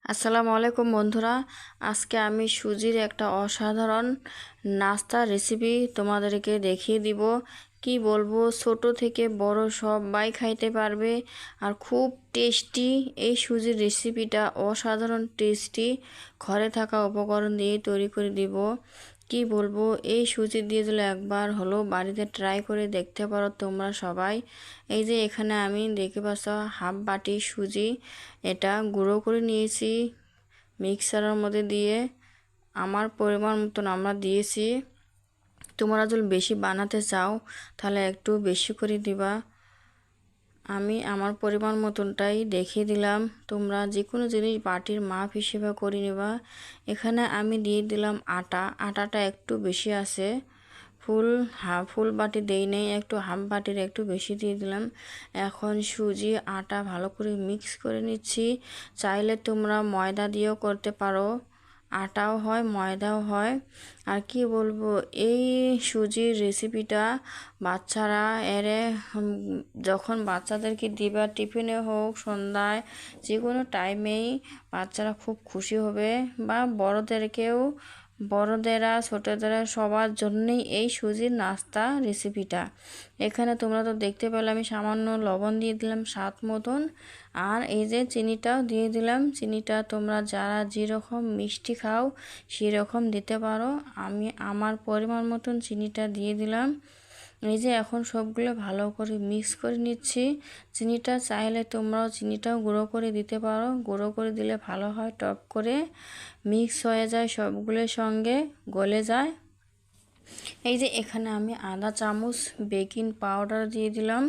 আসসালামু আলাইকুম বন্ধুরা। আজকে আমি সুজির একটা অসাধারণ নাস্তা রেসিপি তোমাদেরকে দেখিয়ে দিব। কি বলবো, ছোট থেকে বড় সবাই খাইতে পারবে আর খুব টেস্টি। এই সুজির রেসিপিটা অসাধারণ টেস্টি, ঘরে থাকা উপকরণ দিয়ে তৈরি করে দিব। কি বলবো, এই সুজি দিয়ে দিলে একবার হলো বাড়িতে ট্রাই করে দেখতে পারো তোমরা সবাই। এই যে এখানে আমি দেখে পাচ্ছ হাফ বাটি সুজি, এটা গুঁড়ো করে নিয়েছি মিক্সারের মধ্যে দিয়ে। আমার পরিমাণ মতন আমরা দিয়েছি। তোমরা যদি বেশি বানাতে চাও তাহলে একটু বেশি করে দিবা। আমি আমার পরিমাণ মতনটাই দেখিয়ে দিলাম। তোমরা যে কোনো জিনিস বাটির মাপ হিসেবে করে নেবা। এখানে আমি দিয়ে দিলাম আটাটা একটু বেশি আছে, ফুল বাটি দেই নেই, একটু হাফ বাটির একটু বেশি দিয়ে দিলাম। এখন সুজি আটা ভালো করে মিক্স করে নিচ্ছি। চাইলে তোমরা ময়দা দিয়েও করতে পারো, আটাও হয় ময়দাও হয়। আর কি বলবো, এই সুজির রেসিপিটা বাচ্চারা যখন বাচ্চাদেরকে দিবা, টিফিনে হোক সন্ধ্যায় যে কোনো টাইমেই বাচ্চারা খুব খুশি হবে। বা বড়দেরা ছোটদেরা সবার জন্যই এই সুজির নাস্তা রেসিপিটা। এখানে তোমরা তো দেখতে পেলে আমি সামান্য লবণ দিয়ে দিলাম স্বাদ মতন। আর এই যে চিনিটাও দিয়ে দিলাম। চিনিটা তোমরা যারা যেরকম মিষ্টি খাও সেরকম দিতে পারো। আমি আমার পরিমাণ মতন চিনিটা দিয়ে দিলাম। এই যে এখন সবগুলো ভালো করে মিক্স করে নিচ্ছি। চিনিটা চাইলে তোমরাও চিনিটাও গুঁড়ো করে দিতে পারো, গুঁড়ো করে দিলে ভালো হয়, টপ করে মিক্স হয়ে যায়, সবগুলোর সঙ্গে গলে যায়। এই যে এখানে আমি আধা চামচ বেকিং পাউডার দিয়ে দিলাম,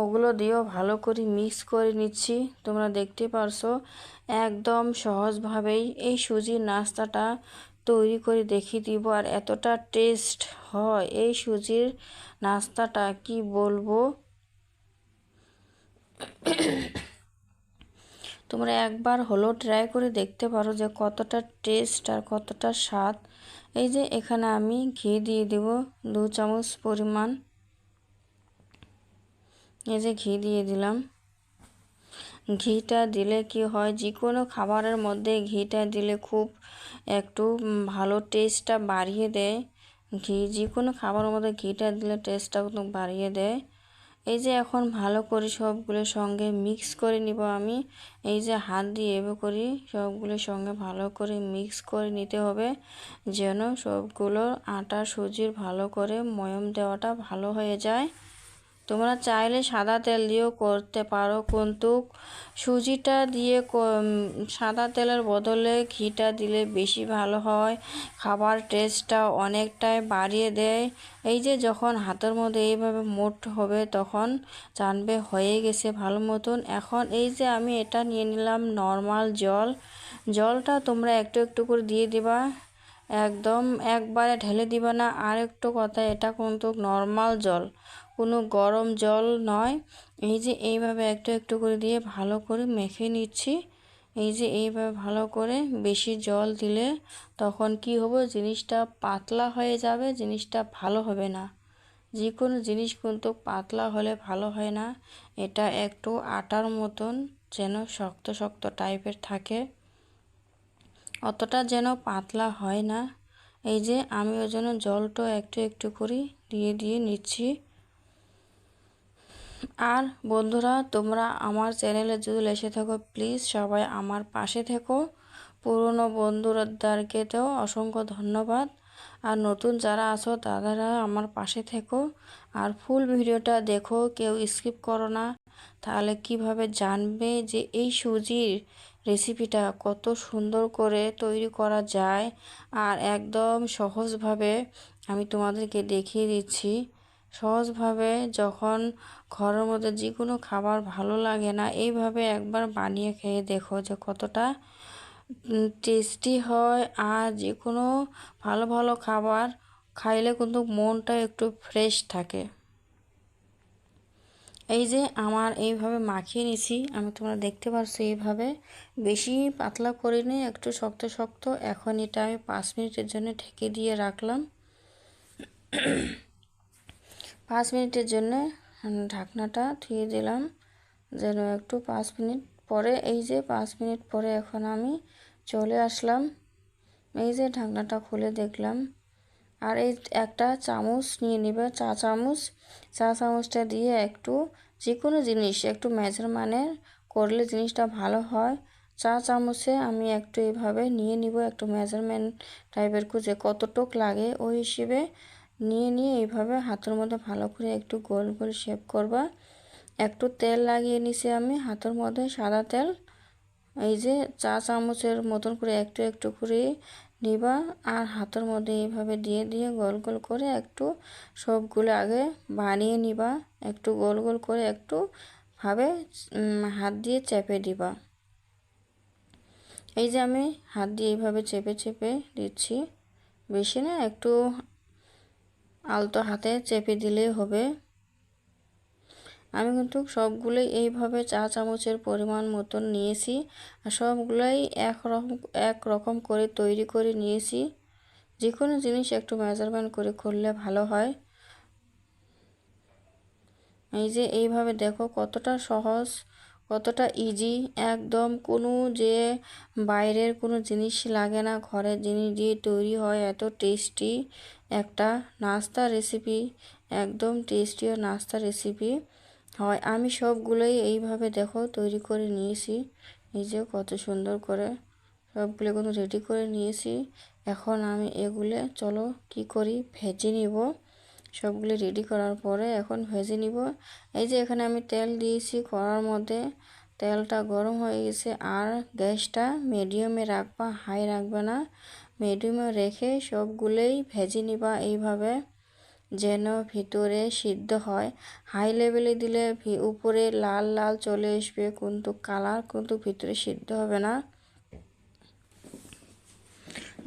ওগুলো দিয়েও ভালো করে মিক্স করে নিচ্ছি। তোমরা দেখতে পারছো একদম সহজভাবেই এই সুজির নাস্তাটা তৈরি করে দেখিয়ে দিব। আর এতটা টেস্ট হয় এই সুজির নাস্তাটা, কি বলবো। তোমরা একবার হলো ট্রাই করে দেখতে পারো যে কতটা টেস্ট আর কতটা স্বাদ। এই যে এখানে আমি ঘি দিয়ে দেব 2 চামচ পরিমাণ। এই যে ঘি দিয়ে দিলাম। ঘিটা দিলে কি হয়, যে কোনো খাবারের মধ্যে ঘিটা দিলে খুব একটু ভালো টেস্টটা বাড়িয়ে দেয়। ঘি যে কোনো খাবারের মধ্যে ঘিটা দিলে টেস্টটা কিন্তু বাড়িয়ে দেয়। এই যে এখন ভালো করে সবগুলোর সঙ্গে মিক্স করে নিব আমি। এই যে হাত দিয়ে এভাবে করি সবগুলোর সঙ্গে ভালো করে মিক্স করে নিতে হবে, যেন সবগুলো আটা সুজির ভালো করে ময়ম দেওয়াটা ভালো হয়ে যায়। তোমরা চাইলে সাদা তেল দিয়েও করতে পারো, কিন্তু সুজিটা দিয়ে সাদা তেলের বদলে ঘিটা দিলে বেশি ভালো হয়, খাবার টেস্টটা অনেকটাই বাড়িয়ে দেয়। এই যে যখন হাতের মধ্যে এইভাবে মোট হবে তখন জানবে হয়ে গেছে ভালো মতন। এখন এই যে আমি এটা নিয়ে নিলাম নর্মাল জলটা তোমরা একটু একটু করে দিয়ে দিবা, একদম একবারে ঢেলে দিবা না। আর একটু কথা, এটা কিন্তু নর্মাল জল, কোনো গরম জল নয়। এই যে এইভাবে একটু একটু করে দিয়ে ভালো করে মেখে নিচ্ছি। এই যে এইভাবে ভালো করে, বেশি জল দিলে তখন কি হবে, জিনিসটা পাতলা হয়ে যাবে, জিনিসটা ভালো হবে না। যে কোনো জিনিস কিন্তু পাতলা হলে ভালো হয় না। এটা একটু আটার মতন যেন শক্ত শক্ত টাইপের থাকে, অতটা যেন পাতলা হয় না। এই যে আমি ওই জন্য জলটা একটু একটু করে দিয়ে দিয়ে নিচ্ছি। আর বন্ধুরা, তোমরা আমার চ্যানেলে যদি এসে থাকো প্লিজ সবাই আমার পাশে থেকো। পুরনো বন্ধুদেরকেও অসংখ্য ধন্যবাদ। আর নতুন যারা আছো তারা আমার পাশে থেকো। আর ফুল ভিডিওটা দেখো, কেউ স্কিপ করো না, তাহলে কিভাবে জানবে যে এই সুজির রেসিপিটা কত সুন্দর করে তৈরি করা যায়। আর একদম সহজভাবে আমি তোমাদেরকে দেখিয়ে দিচ্ছি। সহজভাবে, যখন ঘরের মধ্যে যে কোনো খাবার ভালো লাগে না, এইভাবে একবার বানিয়ে খেয়ে দেখো যে কতটা টেস্টি হয়। আর যে কোনো ভালো ভালো খাবার খাইলে কিন্তু মনটা একটু ফ্রেশ থাকে। এই যে আমার এইভাবে মাখিয়ে নিছি আমি, তোমরা দেখতে পারছো এইভাবে, বেশি পাতলা করিনি, একটু শক্ত শক্ত। এখন এটা আমি 5 মিনিটের জন্য ঢেকে দিয়ে রাখলাম। 5 মিনিটের জন্য ঢাকনাটা ধুয়ে দিলাম, যেন একটু 5 মিনিট পরে এই যে 5 মিনিট পরে এখন আমি চলে আসলাম। এই যে ঢাকনাটা খুলে দেখলাম। আর এই একটা চামচ নিয়ে নেবে, চা চামচটা দিয়ে একটু যে কোনো জিনিস একটু মেজারমেন্টের করলে জিনিসটা ভালো হয়। চা চামচে আমি একটু এভাবে নিয়ে নিব, একটু মেজারমেন্ট টাইপের যে কতটুক লাগে ওই হিসেবে নিয়ে এইভাবে হাতের মধ্যে ভালো করে একটু গোল গোল শেপ করবা। একটু তেল লাগিয়ে নিছি আমি হাতের মধ্যে, সাদা তেল। এই যে চা চামচের মতন করে একটু একটু করে নিবা আর হাতের মধ্যে এইভাবে দিয়ে দিয়ে গোল গোল করে একটু সবগুলো আগে বানিয়ে নিবা। একটু গোল গোল করে একটু ভাবে হাত দিয়ে চেপে দিবা। এই যে আমি হাত দিয়ে এইভাবে চেপে চেপে দিচ্ছি, বেশি না, একটু আলতো হাতে চেপে দিলেই হবে। আমি কিন্তু সবগুলোই এইভাবে চা চামচের পরিমাণ মতন নিয়েছি আর সবগুলোই একরকম করে তৈরি করে নিয়েছি। যে কোনো জিনিস একটু মেজারমেন্ট করে করলে ভালো হয়। এই যে এইভাবে দেখো কতটা সহজ, কতটা ইজি, একদম কোনো যে বাইরের কোনো জিনিস লাগে না, ঘরের জিনিস দিয়ে তৈরি হয় এত টেস্টি একটা নাস্তা রেসিপি, একদম টেস্টি ও নাস্তা রেসিপি হয়। আমি সবগুলোই এইভাবে দেখো তৈরি করে নিয়েছি। এই যে কত সুন্দর করে সবগুলো কিন্তু রেডি করে নিয়েছি। এখন আমি এগুলো চলো কি করি, ভেজে নিব। সবগুলো রেডি করার পরে এখন ভেজে নিব। এই যে এখানে আমি তেল দিয়েছি কড়ার মধ্যে, তেলটা গরম হয়ে গেছে। আর গ্যাসটা মিডিয়ামে রাখবা, হাই রাখবে না, মিডিয়ামে রেখে সবগুলোই ভেজে নিবা এইভাবে যেন ভিতরে সিদ্ধ হয়। হাই লেভেলে দিলে উপরে লাল লাল চলে আসবে কিন্তু কালার কিন্তু ভিতরে সিদ্ধ হবে না।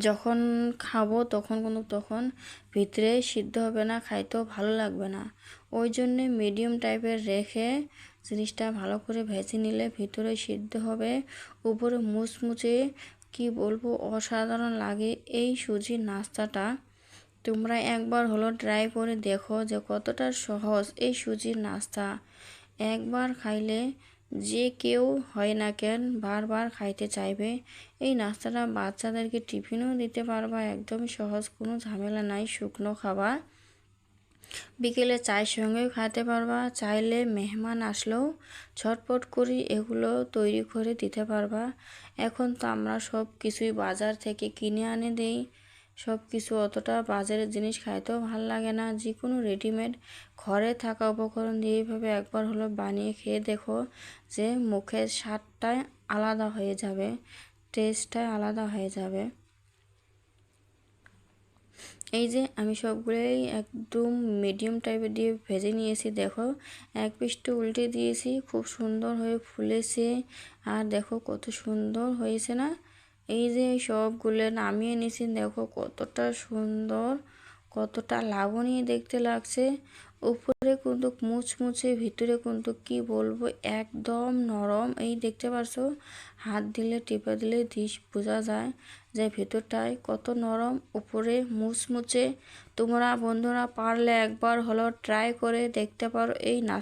যখন খাবো তখন কিন্তু তখন ভিতরে সিদ্ধ হবে না, খাইতেও ভালো লাগবে না। ওই জন্যে মিডিয়াম টাইপের রেখে জিনিসটা ভালো করে ভেজে নিলে ভিতরে সিদ্ধ হবে, উপরে মুচমুচে, কি বলবো, অসাধারণ লাগে এই সুজির নাস্তাটা। তোমরা একবার হলো ট্রাই করে দেখো যে কতটা সহজ এই সুজির নাস্তা। একবার খাইলে যে কেউ হয় না কেন বারবার খাইতে চাইবে। এই নাস্তাটা বাচ্চাদেরকে টিফিনও দিতে পারবা, একদম সহজ, কোনো ঝামেলা নাই, শুকনো খাবার। বিকেলে চায়ের সঙ্গেও খেতে পারবা, চাইলে মেহমান আসলেও ঝটপট করে এগুলো তৈরি করে দিতে পারবা। এখন তো আমরা সব কিছুই বাজার থেকে কিনে আনে দেই, সব কিছু অতটা বাজারের জিনিস খাইতেও ভাল লাগে না। যে কোনো রেডিমেড ঘরে থাকা উপকরণ দিয়ে এইভাবে একবার হলো বানিয়ে খেয়ে দেখো যে মুখের স্বাদটাই আলাদা হয়ে যাবে, টেস্টটাই আলাদা হয়ে যাবে। এই যে আমি সবগুলোই একদম মিডিয়াম টাইপের দিয়ে ভেজে নিয়েছি। দেখো এক পিসটা উল্টে দিয়েছি, খুব সুন্দর হয়ে ফুলেছে আর দেখো কত সুন্দর হয়েছে না। এই যে সবগুলো নামিয়ে নিয়েছি, দেখো কতটা সুন্দর, কতটা লাবণীয় দেখতে লাগছে। উপরে কিন্তু মুচমুচে, ভিতরে কিন্তু কি বলবো একদম নরম। এই দেখতে পারছো, হাত দিলে টিপে দিলে বোঝা যায় যে ভেতরটায় কত নরম, উপরে মুচমুচে। তোমরা বন্ধুরা পারলে একবার হলো ট্রাই করে দেখতে পারো এই নাস্তা।